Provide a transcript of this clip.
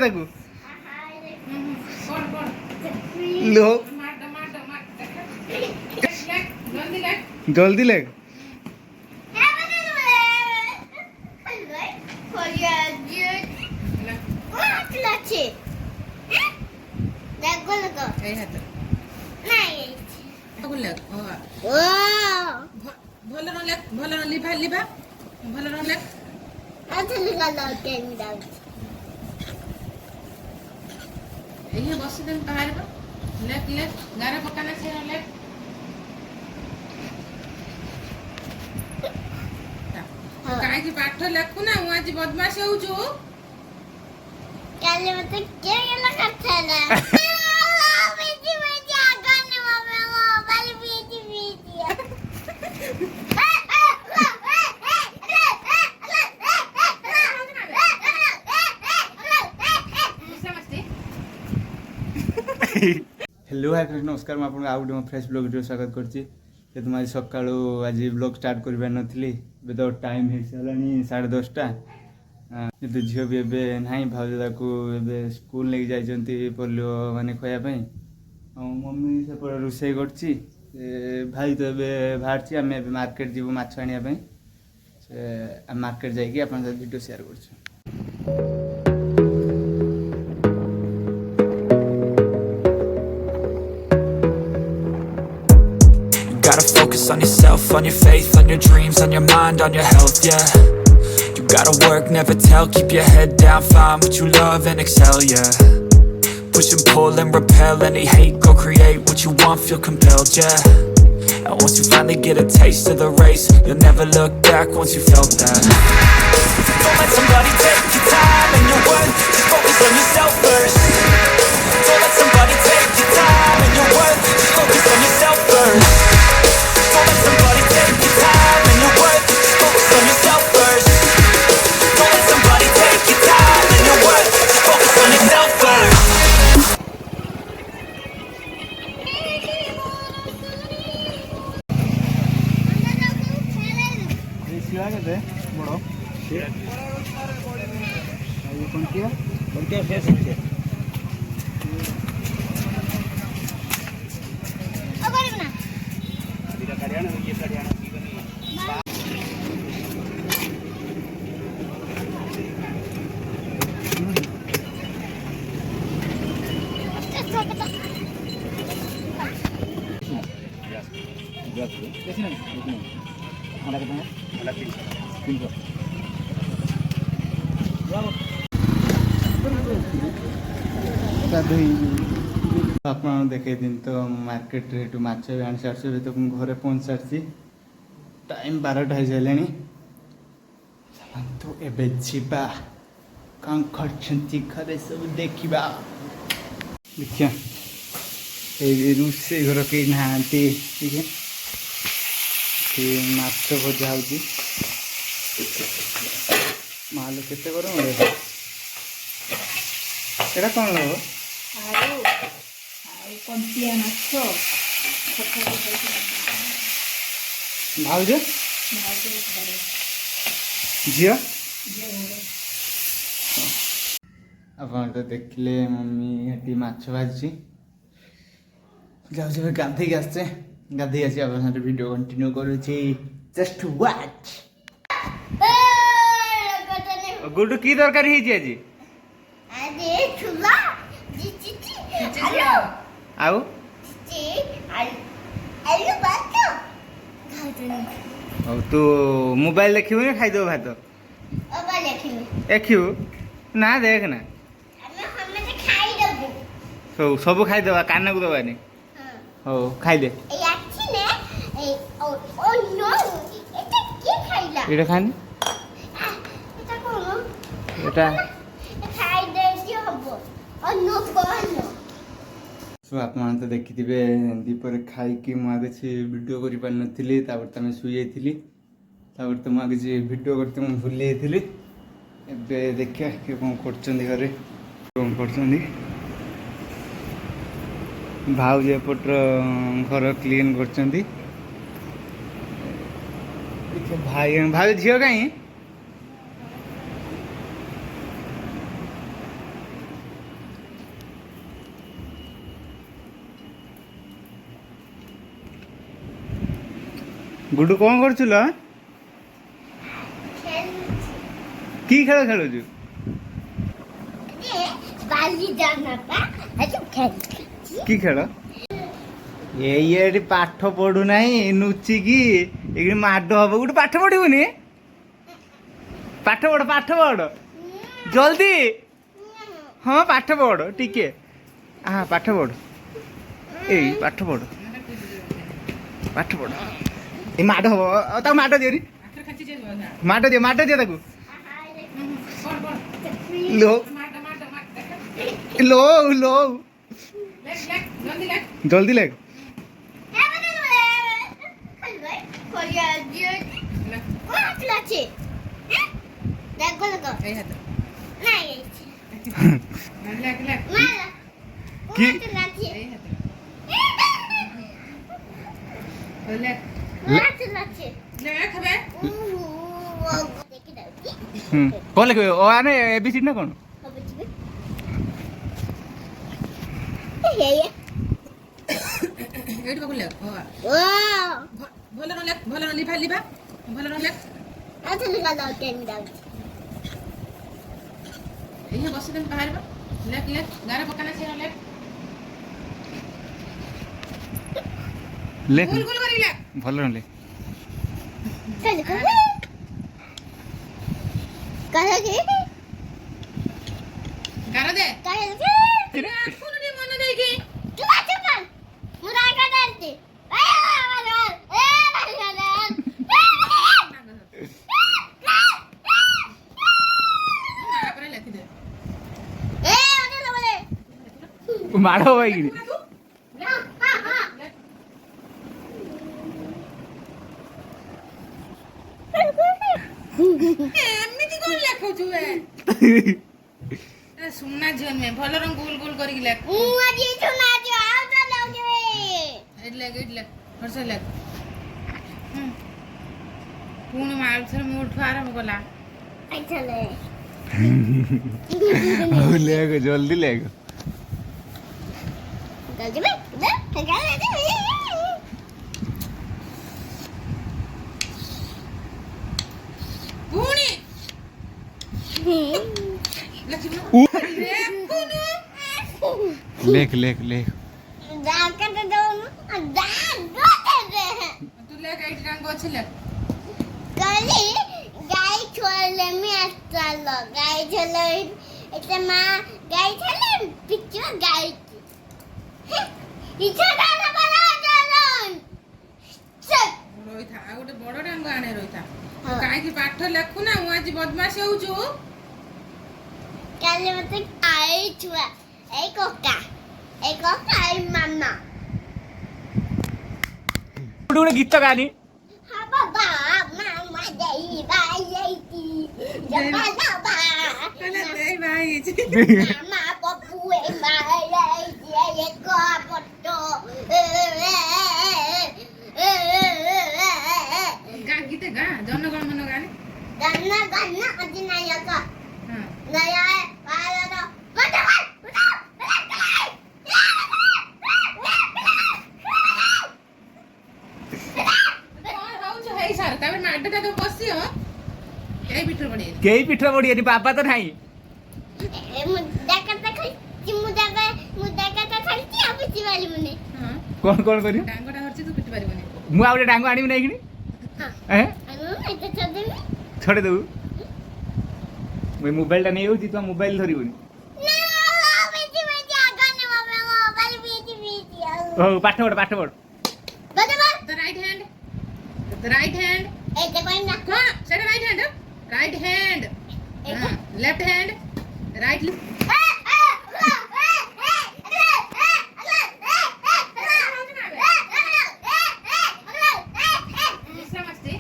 ताकू लो जल्दी लेग ଭଲ ଲିଭା ଲିଭା ଭଲ ଲେଖ ବସି ଦେବି ବାହାରିବ ଲେଖ ଲେଖ ଗାରେ ପକାନା ସେ ଲେଖ କାହିଁକି ପାଠ ଲେଖୁ ନା ମୁଁ ଆଜି ବଦମାସି ହଉଛୁ କାଲି ମତେ କିଏ ଗଲା କଥା हेलो हाय फ्रेंड्स नमस्कार मैं आपको आउ गोटे फ्रेश ब्लॉग वीडियो स्वागत करछि तुम आज सकाळु आज ब्लॉग स्टार्ट कर नथिली बे तो टाइम हे सालानी 10:30 तो झियो भी एबे नाही भाउजा को एबे स्कूल ले जाइछंती पोलियो माने खोया पई मम्मी से पर रुसई करछि भाई तो एबे बाहरछि हमें एबे मार्केट जीवो माछ आनिया पई से मार्केट जाई कि अपन वीडियो शेयर करछु Gotta focus on yourself, on your faith, on your dreams, on your mind, on your health, yeah. You gotta work, never tell, keep your head down, find what you love and excel, yeah. Push and pull and repel any hate, go create what you want, feel compelled, yeah. And once you finally get a taste of the race, you'll never look back once you felt that. Don't let somebody take your time and your worth, just focus on yourself first. Don't let somebody take your time and your worth, just focus on yourself first. Don't let somebody take your time and your worth, just focus on yourself first. Don't let somebody take your time and your worth, just focus on yourself first. बड़ो कौन किया आप देखे दिन तो market रे माछ भी आनी सारी तो घरे पहुँच सारी टाइम 12टा हो जाए तो एबे जीवा कौन करछंती घरे सब देखा देखिया रोसे घर कई नहांती ठीक है माछ भजा हो माल केते गरम एटा कौन लो भाउज झियो आप तो देखले मम्मी हेटी माछ भाजी जाऊ गाधे आसचे गाधे आसी आप वीडियो कंटिन्यू करुची जस्ट वॉच गुड्डू की दरकार ही आज आउ तू मोबाइल देखिबू ना खाइदो भात देखिबू ना देख ना सब खाइदबा कान को दबानी हो खाई दे এটা খান এটা सो आप तो देखी दीपर खाई मुझे किसी वीडियो कर पार नी तुम शुई तो मुझे वीडियो करते मुझे भूल जाइली ए देखिए किए कौन कर घरे कौन कर भाउज एपट घर क्लीन कर भाई भाई झील कहीं गुडू कौन करछुल की खेल खेलुछु बाली जाना पा अच्छा खेल की खेल ये पाठ पढ़ू नहीं नुचिकी ये माड हम गोटे पाठ पढ़ुनि पाठ पढ़ जल्दी हाँ पाठ पढ़ टिके हाँ पाठ पढ़ ए पाठ पढ़ ए माड हम माड दियो माड दियो ताकू लो लो लो जल्दी लेग की कौन लिखे ओ आने एबीसीडी ना कौन ଏଇଠି ପାଖକୁ ଲେଖ ଭଲ ନ ଲେଖ ଭଲ ନ ଲିଭା ଲିଭା ଭଲ ନ ଲେଖ ଏଇନେ ବସିଦେଲେ ବାହାରିବ ଲେଖ ଲେଖ ଗାରେ ପକାନା ସେ ନ ଲେଖ लेख ଗୁଲ ଗୁଲ କରି ଲେଖ भल न लेख ଗାର ଦେ ଆଖୁରୁ ଟିକେ ମନ ଦେଇକି ତାପରେ ଲେଖିଦେ माड़ भाई ଏମିତି କଣ ଲେଖୁଛୁ ସୁନା ଝିଅ ନୁହେଁ ଭଲ ରଙ୍ଗ ଗୁଲ ଗୁଲ କରିକି ଲେଖ ଏଇଠି ଲେଖ ହର୍ଷ ଲେଖ ପୁଣି ମାଉଥରେ ମୋଠୁ ଆରମ୍ଭ କଲା लेख जल्दी लेख ପୁଣି लेख लेख लेख ତୁ ଲେଖ ଏଇଠି ରଙ୍ଗ ଅଛି ଲେଖ गाय छोड़ले में चलो गाय चलो इतना माँ गाय चले पिक्चर गाय इच्छा डाला बना चलन ରହିଥା ଆଉ ଗୋଟେ ବଡ ଡାଙ୍ଗ ଆଣେ ରହିଥା କାହିଁକି ପାଠ ଲେଖୁ ନା ମୁଁ ଆଜି ବଦମାସି ହଉଛୁ काले मत आई छुआ एक कोका आई मामा गोटे गीत गानी हाँ बाबा मामा जाई बाई जाईती जपा जपा କହିଲା ଦେଇ ଭାଇ ହେଇଛି मामा पप्पू ए बाई जाईती एक पट्टो ଗା ଗୀତ ଗା ଜନଗଣ ମନ ଗାନେ गन्ना गन्ना अधिनायक ହଁ नया है पाला मत କଣ ହଉଛୁ ହେଇ ସାର ତାପରେ ମାଡଟା ତ ବସିବ ଏଇ ପିଠର ପଡି कई पिठ पड़ी बाबा तो नहीं मुद्दा करता खाली मुद्दा करता खाली अब चिवाली मुने ହଁ कौन कौन करी ଡାଙ୍ଗଟା ଧରିଛି ତୁ ପିଟି ପାରିବନି मु आउटे डांगो आनी नहीं कि हैं ଏତେ ଚଦେମି छोड़े देबू मैं मोबाइल टा नहीं होती तो मोबाइल धरिबनी ନା ବେଟି ବେଟି ଆଗନେ ମୋବାଇଲ ବେଟି ବେଟି ओ पाठ पढ़ ବଦ ବଦ ଦ ରାଇଟ ହ୍ୟାଣ୍ଡ ଏତେ କଇ ନା କଣ ସେଟା right hand left hand right ବିଶ୍ରାମ ଆସିଛି